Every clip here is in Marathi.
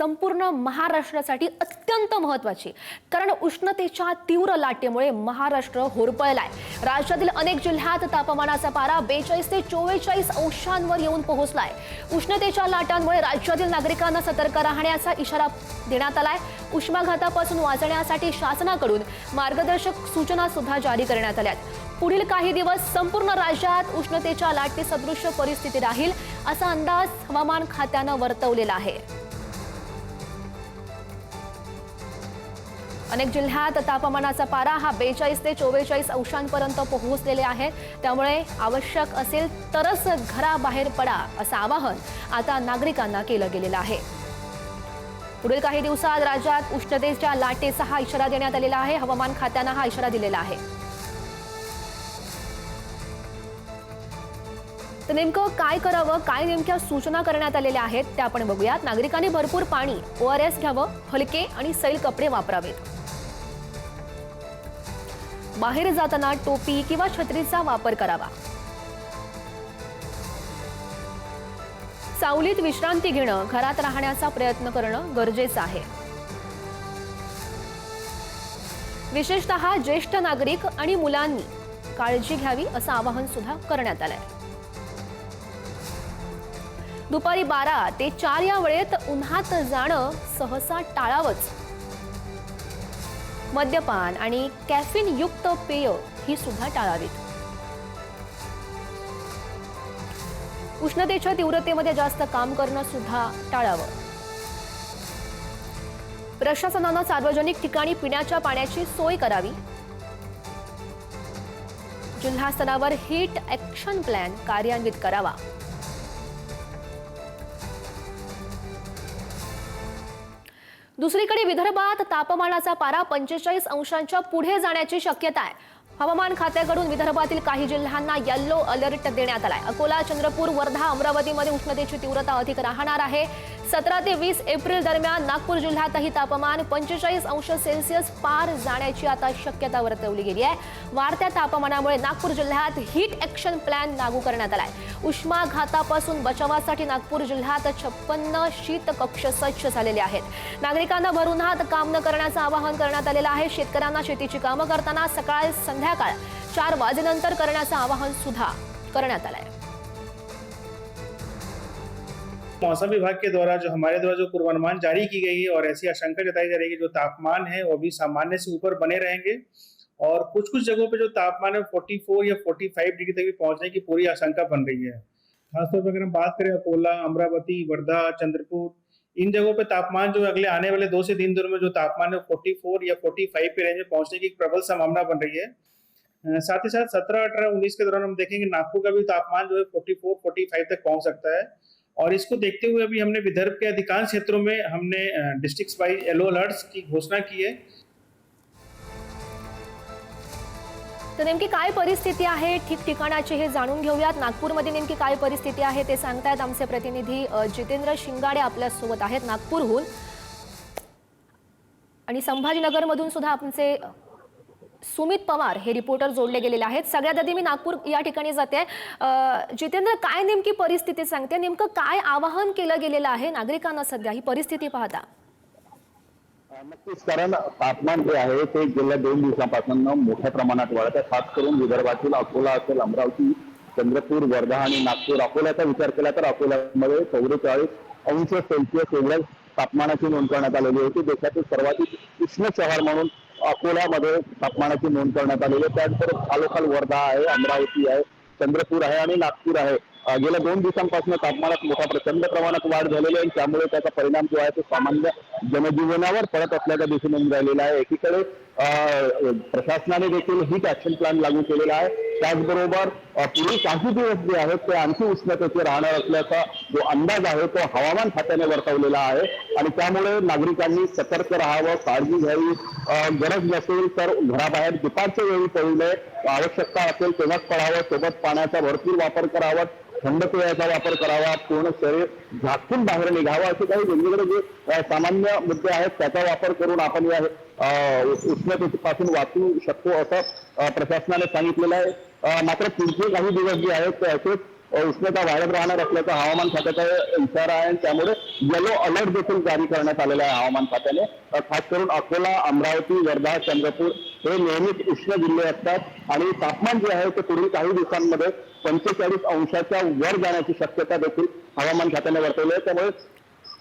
संपूर्ण महाराष्ट्रासाठी अत्यंत महत्त्वाची, कारण उष्णतेच्या तीव्र लाटेमुळे महाराष्ट्र होरपळलाय। राज्यातील अनेक जिल्ह्यात तापमानाचा पारा 42 ते 44 अंशांवर येऊन पोहोचलाय। उष्णतेच्या लाटांमुळे राज्यातील नागरिकांना सतर्क राहण्याचा इशारा देण्यात आलाय। उष्माघातापासून वाचण्यासाठी शासनाकडून मार्गदर्शक सूचना सुद्धा जारी करण्यात आल्यात। पुढील काही दिवस संपूर्ण राज्यात उष्णतेच्या लाटे सदृश परिस्थिती राहील असा अंदाज हवामान खात्यानं वर्तवलेला आहे। अनेक जिल्ह्यात तापमानाचा पारा हा 42 ते 44 अंशांपर्यंत पोहोचलेले आहे। त्यामुळे आवश्यक असेल तरच घराबाहेर पडा असं आवाहन आता नागरिकांना केलं गेलेलं आहे। पुढील काही दिवसात राज्यात उष्णतेच्या लाटेचा हा इशारा देण्यात आलेला आहे। हवामान खात्यानं हा इशारा दिलेला आहे। तर नेमकं काय करावं, काय नेमक्या सूचना करण्यात आलेल्या आहेत ते आपण बघूयात। नागरिकांनी भरपूर पाणी, ORS घ्यावं, हलके आणि सैल कपडे वापरावेत। बाहेर जाताना टोपी किंवा छत्रीचा वापर करावा। सावलीत विश्रांती घेणं, घरात राहण्याचा प्रयत्न करणं गरजेचं आहे। विशेषतः ज्येष्ठ नागरिक आणि मुलांनी काळजी घ्यावी असं आवाहन सुद्धा करण्यात आलंय। दुपारी 12 ते 4 या वेळेत उन्हात जाणं सहसा टाळावंच। मद्यपान आणि कॅफीन युक्त पेय ही सुद्धा टाळावीत। उष्णतेच्या तीव्रतेमध्ये जास्त काम करणं सुद्धा टाळावं। प्रशासनानं सार्वजनिक ठिकाणी पिण्याच्या पाण्याची सोय करावी। जिल्हा स्तरावर हीट ॲक्शन प्लॅन कार्यान्वित करावा। दुसरीकडे विदर्भात तापमानाचा पारा 45 अंशांच्या पुढे जाण्याची शक्यता आहे। हवामान खात्याकडून विदर्भातील काही जिल्ह्यांना येलो अलर्ट देण्यात आलाय। अकोला, चंद्रपूर, वर्धा, अमरावतीमध्ये उष्णतेची तीव्रता अधिक राहणार आहे। 17 ते 20 एप्रिल दरम्यान नागपूर जिल्ह्यातही तापमान 45 अंश सेल्सिअस पार जाण्याची आता शक्यता वर्तवली गेली आहे। वाढत्या तापमानामुळे नागपूर जिल्ह्यात हीट ॲक्शन प्लॅन लागू करण्यात आलाय। उष्माघातापासून बचावासाठी नागपूर जिल्ह्यात 56 शीत कक्ष सज्ज झालेले आहेत। नागरिकांना भर उन्हात काम न करण्याचं आवाहन करण्यात आलेलं आहे। शेतकऱ्यांना शेतीची कामं करताना सकाळ संध्याकाळ 4 वाजेनंतर करण्याचं आवाहन सुद्धा करण्यात आलंय। मौसम विभाग के द्वारा हमारे द्वारा जो पूर्वानुमान जारी की गई है और ऐसी आशंका जताई जा रही है कि जो तापमान है वो भी सामान्य से ऊपर बने रहेंगे और कुछ कुछ जगहों पे जो तापमान है 44 या 45 डिग्री तक भी पहुंचने की पूरी आशंका बन रही है। खासतौर पर अगर हम बात करें अकोला, अमरावती, वर्धा, चंद्रपुर, इन जगहों पे तापमान जो अगले आने वाले 2 से 3 दिनों में जो तापमान है 44 या 45 के रेंज में पहुंचने की प्रबल संभावना बन रही है। साथ ही साथ 17, 18, 19 के दौरान हम देखेंगे नागपुर का भी तापमान जो है 44, 45 तक पहुंच सकता है। और इसको देखते हुए अभी हमने विदर्भ के अधिकांश क्षेत्रों में हमने डिस्ट्रिक्ट वाइज येलो अलर्ट्स की घोषणा की है। तर नेमकी काय परिस्थिती आहे ठिकठिकाणाची हे जाणून घेऊयात। नागपूरमध्ये नेमकी काय परिस्थिती आहे ते सांगतायत आमचे प्रतिनिधी जितेंद्र शिंगाडे आपल्या सोबत आहेत नागपूरहून, आणि संभाजीनगरमधून सुद्धा आमचे सुमित पवार हे रिपोर्टर जोडले गेलेले आहेत। सगळ्यात आधी मी नागपूर या ठिकाणी जाते। जितेंद्र, काय नेमकी परिस्थिती सांगते, नेमकं काय आवाहन केलं गेलेलं आहे नागरिकांना सध्या ही परिस्थिती पाहता? नक्कीच, कारण तापमान जे आहे ते गेल्या 2 दिवसांपासून मोठ्या प्रमाणात वाढत आहे। खास करून विदर्भातील अकोला असेल, अमरावती, चंद्रपूर, वर्धा आणि नागपूर। अकोल्याचा विचार केला तर अकोल्यामध्ये 44 अंश सेल्सिअस एवढ्या तापमानाची नोंद करण्यात आलेली होती। देशातील सर्वाधिक उष्ण शहर म्हणून अकोल्यामध्ये तापमानाची नोंद करण्यात आलेली आहे। त्यानंतर खालोखाल वर्धा आहे, अमरावती आहे, चंद्रपूर आहे आणि नागपूर आहे। गेल्या 2 दिवसांपासून तापमानात मोठ्या प्रचंड प्रमाणात वाढ झालेली आहे। त्यामुळे त्याचा परिणाम जो आहे तो सामान्य जनजीवनावर पडत असल्याचं दिसून येऊन राहिलेला आहे। एकीकडे प्रशासनाने देखील हीट ॲक्शन प्लॅन लागू केलेला आहे। त्याचबरोबर पुढील काही दिवस जे आहेत ते आणखी उष्णतेचे राहणार असल्याचा जो अंदाज आहे तो हवामान खात्याने वर्तवलेला आहे आणि त्यामुळे नागरिकांनी सतर्क राहावं, काळजी घ्यावी। गरज नसेल तर घराबाहेर दुपारच्या वेळी पडू नये, आवश्यकता असेल तेव्हाच पडावं। सोबत पाण्याचा भरपूर वापर करावा, थंड पेयाचा वापर करावा, पूर्ण शरीर झाकून बाहेर निघावं। असे काही वेगवेगळे जे सामान्य मुद्दे आहेत त्याचा वापर करून आपण या उष्णतेपासून वाचू शकतो असं प्रशासनाने सांगितलेलं आहे। मात्र पुढचे काही दिवस जे आहेत ते असेच उष्णता वाढत राहणार असल्याचा हवामान खात्याचा इशारा आहे. त्यामुळे येलो अलर्ट देखील जारी करण्यात आलेला आहे हवामान खात्याने. खास करून अकोला, अमरावती, वर्धा, चंद्रपूर हे नेहमीच उष्ण जिल्हे असतात आणि तापमान जे आहे ते पुढील काही दिवसांमध्ये 45 अंशाच्या वर जाण्याची शक्यता देखील हवामान खात्याने वर्तवली आहे. त्यामुळे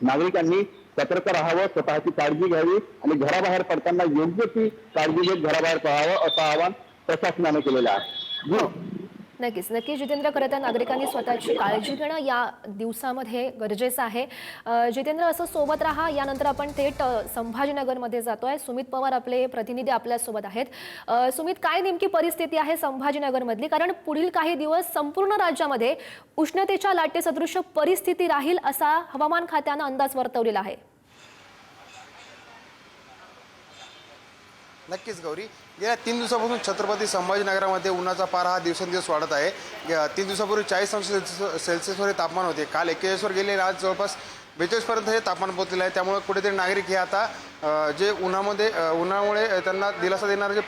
नागरिकांनी सतर्क राहावं, स्वतःची काळजी घ्यावी आणि घराबाहेर पडताना योग्य ती काळजी घेत घराबाहेर पडावं असं आवाहन प्रशासनाने केलेलं आहे. नक्कीच जितेंद्र, खरं तर नागरिकांनी स्वतःची काळजी घेणं या दिवसामध्ये गरजेचं आहे. जितेंद्र, असं सोबत राहा. यानंतर आपण थेट संभाजीनगरमध्ये जातोय. सुमित पवार आपले प्रतिनिधी आपल्यासोबत आहेत. सुमित, काय नेमकी परिस्थिती आहे संभाजीनगरमधली? कारण पुढील काही दिवस संपूर्ण राज्यामध्ये उष्णतेच्या लाटेसदृश परिस्थिती राहील असा हवामान खात्यानं अंदाज वर्तवलेला आहे. नक्कीच गौरी, गेल्या 3 दिवसापासून छत्रपती संभाजीनगरामध्ये उन्हाचा पारा हा दिवसेंदिवस वाढत आहे. 3 दिवसापूर्वी 40 अंश सेल्सिअसवर हे तापमान होते. काल 41वर गेले, आज जवळपास 42 पर्यंत हे तापमान पोहोचलेलं आहे. त्यामुळे कुठेतरी नागरिक हे आता जे उन्हामुळे त्यांना दिलासा देणारे जे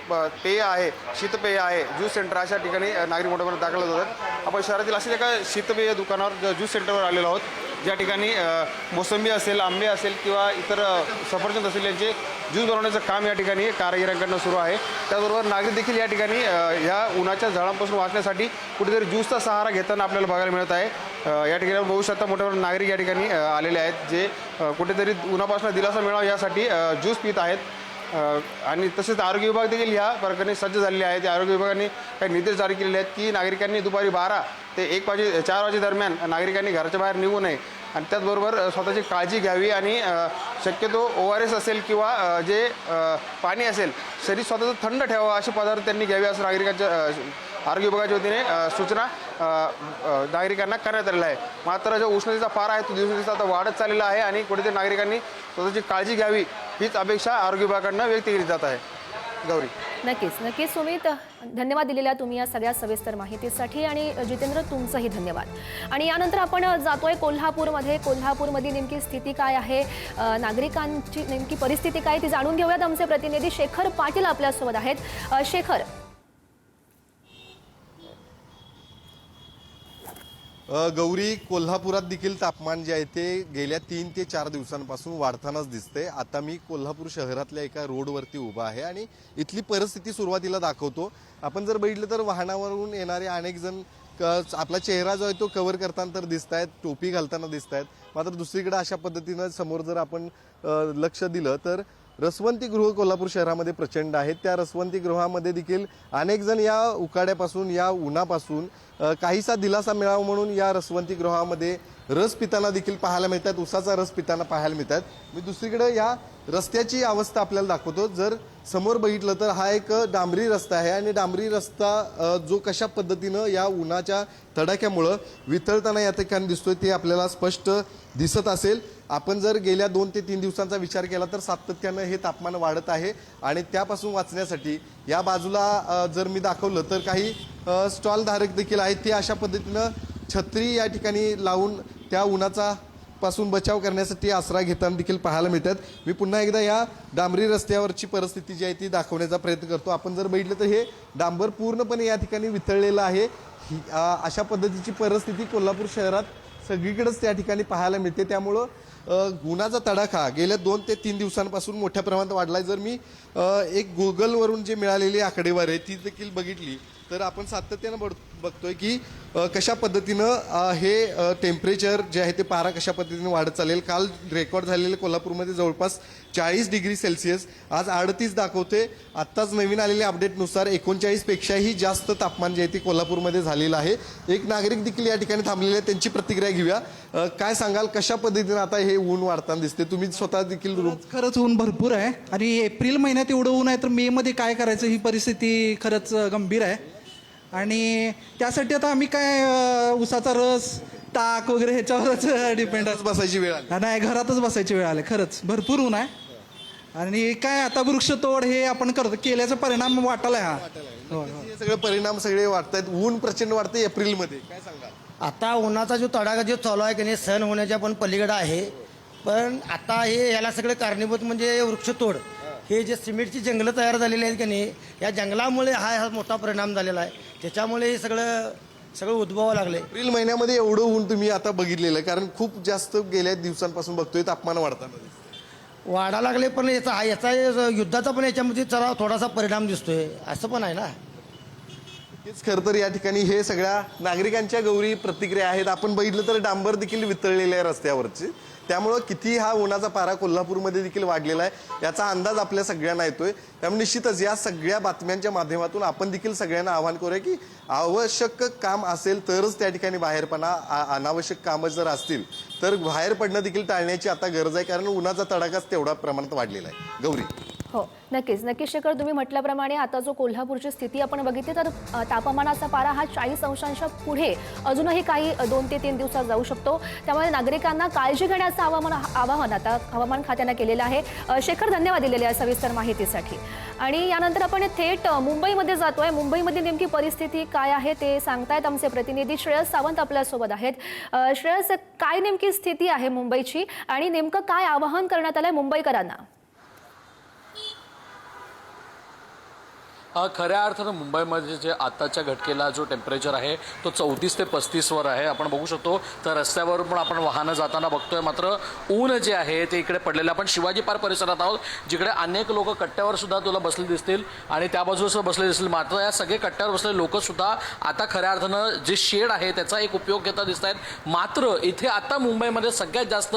पेय आहे, शीतपेय आहे, ज्यूस सेंटर अशा ठिकाणी नागरिक मोठ्या प्रमाणात दाखल होत आहेत. आपण शहरातील असे एका शीतपेय दुकानावर, ज्यूस सेंटरवर आलेलो आहोत, ज्या ठिकाणी मोसंबी असेल, आंबे असेल किंवा इतर सफरचंद असेल यांचे ज्यूस बनवण्याचं काम या ठिकाणी कारागिरांकडून सुरू आहे. त्याचबरोबर नागरिक देखील या ठिकाणी ह्या उन्हाच्या झळांपासून वाचण्यासाठी कुठेतरी ज्यूसचा सहारा घेताना आपल्याला बघायला मिळत आहे. या ठिकाणी बघू शकता मोठ्या प्रमाणात नागरिक या ठिकाणी आलेले आहेत, जे कुठेतरी उन्हापासून दिलासा मिळावा यासाठी ज्यूस पित आहेत. आणि तसेच आरोग्य विभाग देखील ह्या प्रकारे सज्ज झालेले आहेत. आरोग्य विभागाने काही निर्देश जारी केलेले आहेत की नागरिकांनी दुपारी 12 ते 4 वाजेदरम्यान नागरिकांनी घराच्या बाहेर निघू नये आणि त्याचबरोबर स्वतःची काळजी घ्यावी आणि शक्यतो ORS असेल किंवा जे पाणी असेल, शरीर स्वतःचं थंड ठेवावं असे पदार्थ त्यांनी घ्यावे असं नागरिकांच्या आरोग्य विभागाच्या वतीने सूचना नागरिकांना करण्यात आलेल्या आहे. मात्र जो उष्णतेचा पारा आहे तो दिवसेंदिवस आता वाढत चाललेला आहे आणि कुठेतरी नागरिकांनी स्वतःची काळजी घ्यावी हीच अपेक्षा आरोग्य विभागाकडून व्यक्त केली जात आहे. गौरी, नक्कीच सुमित, धन्यवाद दिलेल्या तुम्ही या सगळ्या सविस्तर माहितीसाठी. आणि जितेंद्र, तुमचंही धन्यवाद. आणि यानंतर आपण जातोय कोल्हापूरमध्ये. कोल्हापूरमध्ये नेमकी स्थिती काय आहे, नागरिकांची नेमकी परिस्थिती काय ती जाणून घेऊयात. आमचे प्रतिनिधी शेखर पाटील आपल्यासोबत आहेत. शेखर, गौरी, कोल्हापुरात देखील तापमान जे आहे ते गेल्या 3 ते 4 दिवसांपासून वाढतानाच दिसते. आता मी कोल्हापूर शहरातल्या एका रोडवरती उभा आहे आणि इथली परिस्थिती सुरुवातीला दाखवतो. आपण जर बघितलं तर वाहनावरून येणारे अनेक जण आपला चेहरा जो आहे तो कव्हर करताना तर दिसत आहेत, टोपी घालताना दिसत आहेत. मात्र दुसरीकडे अशा पद्धतीनं समोर जर आपण लक्ष दिलं तर रसवंती गृह कोल्हापूर शहरामध्ये प्रचंड आहेत. त्या रसवंती गृहामध्ये देखील अनेक जण या उकाड्यापासून, या उन्हापासून काहीसा दिलासा मिळावा म्हणून या रसवंती गृहामध्ये रस पिताना देखील पाहायला मिळतात, उसाचा रस पिताना पाहायला मिळतात. मी दुसरीकडे या रस्त्याची अवस्था आपल्याला दाखवतो. जर समोर बघितलं तर हा एक डांबरी रस्ता आहे आणि डांबरी रस्ता जो कशा पद्धतीनं या उन्हाच्या तडाख्यामुळं वितळताना या ठिकाणी दिसतोय ते आपल्याला स्पष्ट दिसत असेल. आपण जर गेल्या 2 ते 3 दिवसांचा विचार केला तर सातत्यानं हे तापमान वाढत आहे आणि त्यापासून वाचण्यासाठी या बाजूला जर मी दाखवलं तर काही स्टॉल धारक देखील आहेत. ते अशा पद्धतीनं छत्री या ठिकाणी लावून त्या उन्हाचा पासून बचाव करण्यासाठी आसरा घेताना देखील पाहायला मिळतात. मी पुन्हा एकदा या डांबरी रस्त्यावरची परिस्थिती जी आहे ती दाखवण्याचा प्रयत्न करतो. आपण जर बघितलं तर हे डांबर पूर्णपणे या ठिकाणी वितळलेलं आहे. अशा पद्धतीची परिस्थिती कोल्हापूर शहरात सगळीकडेच त्या ठिकाणी पाहायला मिळते. त्यामुळं उन्हाचा तडाखा गेल्या 2 ते 3 दिवसांपासून मोठ्या प्रमाणात वाढलाय. जर मी एक गुगलवरून जे मिळालेली आकडेवारी आहे ती देखील बघितली तर आपण सातत्यानं बघतोय की कशा पद्धतीनं हे टेम्परेचर जे आहे ते पारा कशा पद्धतीने वाढत चालेल. काल रेकॉर्ड झालेले कोल्हापूरमध्ये जवळपास 40 डिग्री सेल्सिअस, आज 38 दाखवते. आत्ताच नवीन आलेल्या अपडेटनुसार 39 पेक्षाही जास्त तापमान जे आहे ते कोल्हापूरमध्ये झालेलं आहे. एक नागरिक देखील या ठिकाणी थांबलेले आहेत, त्यांची प्रतिक्रिया घेऊया. काय सांगाल, कशा पद्धतीने आता हे ऊन वाढताना दिसते? तुम्ही स्वतः देखील खरंच ऊन भरपूर आहे आणि एप्रिल महिन्यात एवढं ऊन आहे तर मे मध्ये काय करायचं ही परिस्थिती खरंच गंभीर आहे. आणि त्यासाठी आता आम्ही काय उसाचा रस, ताक वगैरे ह्याच्यावरच डिपेंड बसायची वेळ आली. नाही, घरातच बसायची वेळ आली. खरंच भरपूर ऊन आहे आणि काय आता वृक्षतोड हे आपण करतो केल्याचा परिणाम वाटायला हा. हे सगळे परिणाम सगळे वाढतायत. ऊन प्रचंड वाढते एप्रिलमध्ये. काय सांगा, आता उन्हाचा जो तडाखा जो चालू आहे की नाही सहन होण्याच्या पण पलीकडे आहे. पण आता हे याला सगळं कारणीभूत म्हणजे वृक्षतोड. हे जे सिमेंटची जंगलं तयार झालेली आहेत की नाही, या जंगलामुळे हा मोठा परिणाम झालेला आहे. त्याच्यामुळे हे सगळं सगळं उद्भवावं लागले. एप्रिल महिन्यामध्ये एवढं ऊन तुम्ही आता बघितलेलं आहे, कारण खूप जास्त गेल्या दिवसांपासून बघतोय तापमान वाढताना. वाढा लागले, पण याचा युद्धाचा पण याच्यामध्ये जरा थोडासा परिणाम दिसतोय, असं पण आहे ना. हेच खरं तर या ठिकाणी हे सगळ्या नागरिकांच्या गौरी प्रतिक्रिया आहेत. आपण बघितलं तर डांबर देखील वितळलेले आहे रस्त्यावरची. त्यामुळं किती हा उन्हाचा पारा कोल्हापूरमध्ये देखील वाढलेला आहे याचा अंदाज आपल्या सगळ्यांना येतोय. त्यामुळे निश्चितच या सगळ्या बातम्यांच्या माध्यमातून आपण देखील सगळ्यांना आवाहन करूया की आवश्यक काम असेल तरच त्या ठिकाणी बाहेर पडा. अनावश्यक कामं जर असतील तर बाहेर पडणं देखील टाळण्याची आता गरज आहे, कारण उन्हाचा तडाखाच तेवढा प्रमाणात वाढलेला आहे. गौरी. हो, नक्कीच शेखर, तुम्ही म्हटल्याप्रमाणे आता जो कोल्हापूरची स्थिती आपण बघितली तर तापमानाचा पारा हा 40 अंशांच्या पुढे अजूनही काही 2 ते 3 दिवसात जाऊ शकतो. त्यामुळे नागरिकांना काळजी घेण्याचं आवाहन आता हवामान खात्यानं केलेलं आहे. शेखर, धन्यवाद दिलेल्या या सविस्तर माहितीसाठी. आणि यानंतर आपण थेट मुंबईमध्ये जातोय. मुंबईमध्ये नेमकी परिस्थिती काय आहे ते सांगतायत आमचे प्रतिनिधी श्रेयस सावंत आपल्यासोबत आहेत. श्रेयस, काय नेमकी स्थिती आहे मुंबईची आणि नेमकं काय आवाहन करण्यात आलंय मुंबईकरांना? खऱ्या अर्थानं मुंबईमध्ये जे आताच्या घटकेला जो टेम्परेचर आहे तो 34 ते 35 वर आहे. आपण बघू शकतो तर रस्त्यावर पण आपण वाहनं जाताना बघतोय. मात्र ऊन जे आहे ते इकडे पडलेलं. आपण शिवाजी पार्क परिसरात आहोत, जिकडे अनेक लोक कट्ट्यावर सुद्धा तुला बसले दिसतील आणि त्या बाजूला बसले दिसतील. मात्र या सगळे कट्ट्यावर बसलेले लोक सुद्धा आता खऱ्या अर्थानं जे शेड आहे त्याचा एक उपयोग घेता दिसत आहेत. मात्र इथे आता मुंबईमध्ये सगळ्यात जास्त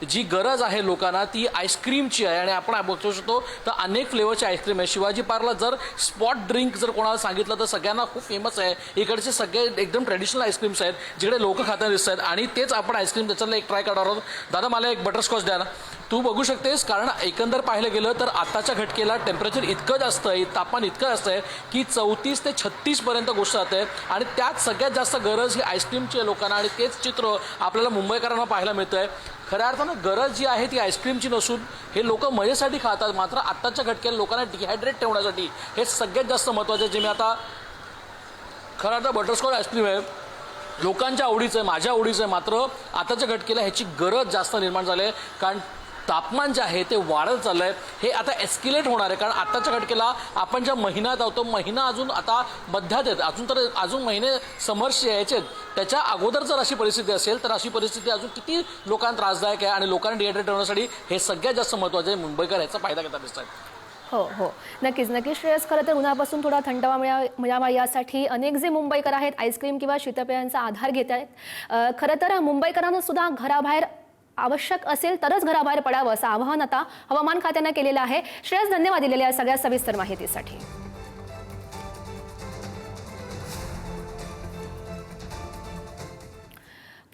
जी गरज आहे लोकांना ती आईस्क्रीमची आहे. आणि आपण बघू शकतो तर अनेक फ्लेवरची आईस्क्रीम आहे. शिवाजी पार्कला जर स्पॉट ड्रिंक जर कोणाला सांगितलं तर सगळ्यांना खूप फेमस आहे. इकडचे सगळे एकदम ट्रेडिशनल आईस्क्रीम्स आहेत जिकडे लोक खाताना दिसत आहेत. आणि तेच आपण आईस्क्रीम त्याच्यातलं एक ट्राय करणार आहोत. दादा, मला एक बटरस्कॉच द्या ना. तू बघू शकतेस, कारण एकंदर पाहिलं गेलं तर आताच्या घटकेला टेम्परेचर इतकं जास्त आहे, तापमान इतकं जास्त आहे की 34 ते 36 पर्यंत गोष्ट जाते. आणि त्यात सगळ्यात जास्त गरज ही आईस्क्रीमची आहे लोकांना. आणि तेच चित्र आपल्याला मुंबईकरांना पाहायला मिळतं आहे. खऱ्या अर्थानं गरज जी आहे ती आईस्क्रीमची नसून हे लोक मजेसाठी खातात. मात्र आत्ताच्या घटकेला लोकांना डिहायड्रेट ठेवण्यासाठी हे सगळ्यात जास्त महत्त्वाचं आहे. जे मी आता खरं आता बटरस्कॉच आईस्क्रीम आहे, लोकांच्या आवडीचं आहे, माझ्या आवडीचं आहे. मात्र आताच्या घटकेला ह्याची गरज जास्त निर्माण झाली आहे, कारण तापमान जे आहे ते वाढत चाललं आहे. हे आता एस्केलेट होणार आहे, कारण आत्ताच्या घटकेला आपण ज्या महिन्यात आहोत तो महिना अजून आता मध्यात आहेत. अजून महिने समर्श यायचे आहेत. त्याच्या अगोदर जर अशी परिस्थिती असेल तर अशी परिस्थिती अजून किती लोकांना त्रासदायक आहे. आणि लोकांना डिहायड्रेट होण्यासाठी हे सगळ्यात जास्त महत्त्वाचं आहे. मुंबईकर याचा फायदा घेतात दिसत आहेत. हो, नक्कीच श्रेयस. खरं तर उन्हापासून थोडा थंडावा मिळावा यासाठी अनेक जे मुंबईकर आहेत आईस्क्रीम किंवा शीतपेयांचा आधार घेत आहेत. खरं तर मुंबईकरांना सुद्धा घराबाहेर आवश्यक असेल तरच घराबाहेर पडावं असं आवाहन आता हवामान खात्यानं केलेलं आहे. श्रेयस, धन्यवाद दिलेल्या या सगळ्या सविस्तर माहितीसाठी.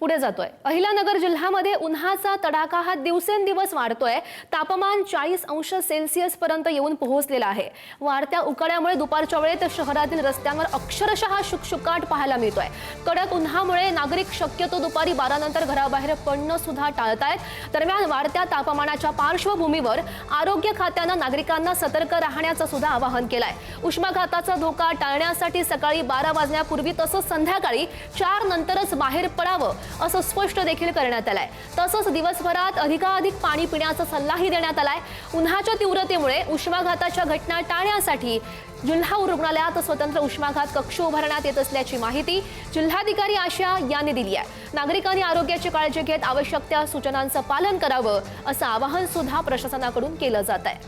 पुढे जातोय. अहिल्यानगर जिल्ह्यामध्ये उन्हाचा तडाखा हा दिवसेंदिवस वाढतोय. तापमान 40 अंश सेल्सिअस पर्यंत येऊन पोहोचलेला आहे. वाढत्या उकाड्यामुळे दुपारच्या वेळेत शहरातील रस्त्यांवर अक्षरशः शुकशुकाट पाहायला मिळतोय. कडक उन्हामुळे नागरिक शक्यतो दुपारी 12 नंतर घराबाहेर पडणं सुद्धा टाळतायत. दरम्यान वाढत्या तापमानाच्या पार्श्वभूमीवर आरोग्य खात्यानं नागरिकांना सतर्क राहण्याचं सुद्धा आवाहन केलंय. उष्माघाताचा धोका टाळण्यासाठी सकाळी 12 वाजण्यापूर्वी तसंच संध्याकाळी 4 नंतरच बाहेर पडावं असं स्पष्ट देखील करण्यात आलंय. तसंच दिवसभरात अधिकाधिक पाणी पिण्याचा सल्लाही देण्यात आलाय. उन्हाच्या तीव्रतेमुळे उष्माघाताच्या घटना टाळण्यासाठी जिल्हा रुग्णालयात स्वतंत्र उष्माघात कक्ष उभारण्यात येत असल्याची माहिती जिल्हाधिकारी आशा यांनी दिली आहे. नागरिकांनी आरोग्याची काळजी घेत आवश्यक त्या सूचनांचं पालन करावं असं आवाहन सुद्धा प्रशासनाकडून केलं जात आहे.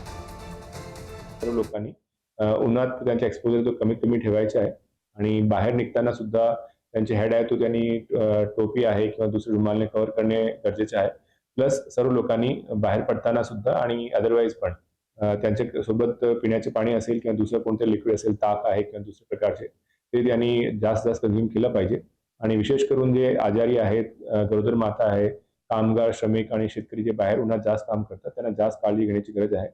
सर्व लोकांनी उन्हात त्यांचा एक्सपोजर तो कमीत कमी ठेवायचा आहे. आणि बाहेर निघताना सुद्धा त्यांचे हेड आहे तो त्यांनी टोपी आहे किंवा दुसरे रुमालने कव्हर करणे गरजेचे आहे. प्लस सर्व लोकांनी बाहेर पडताना सुद्धा आणि अदरवाईज पण त्यांच्या सोबत पिण्याचे पाणी असेल किंवा दुसरं कोणतं लिक्विड असेल, ताक आहे किंवा दुसऱ्या प्रकारचे, ते त्यांनी जास्त कंझ्युम केलं पाहिजे. आणि विशेष करून जे आजारी आहेत, गरोदर माता आहे, कामगार, श्रमिक आणि शेतकरी जे बाहेर उन्हात जास्त काम करतात त्यांना जास्त काळजी घेण्याची गरज आहे.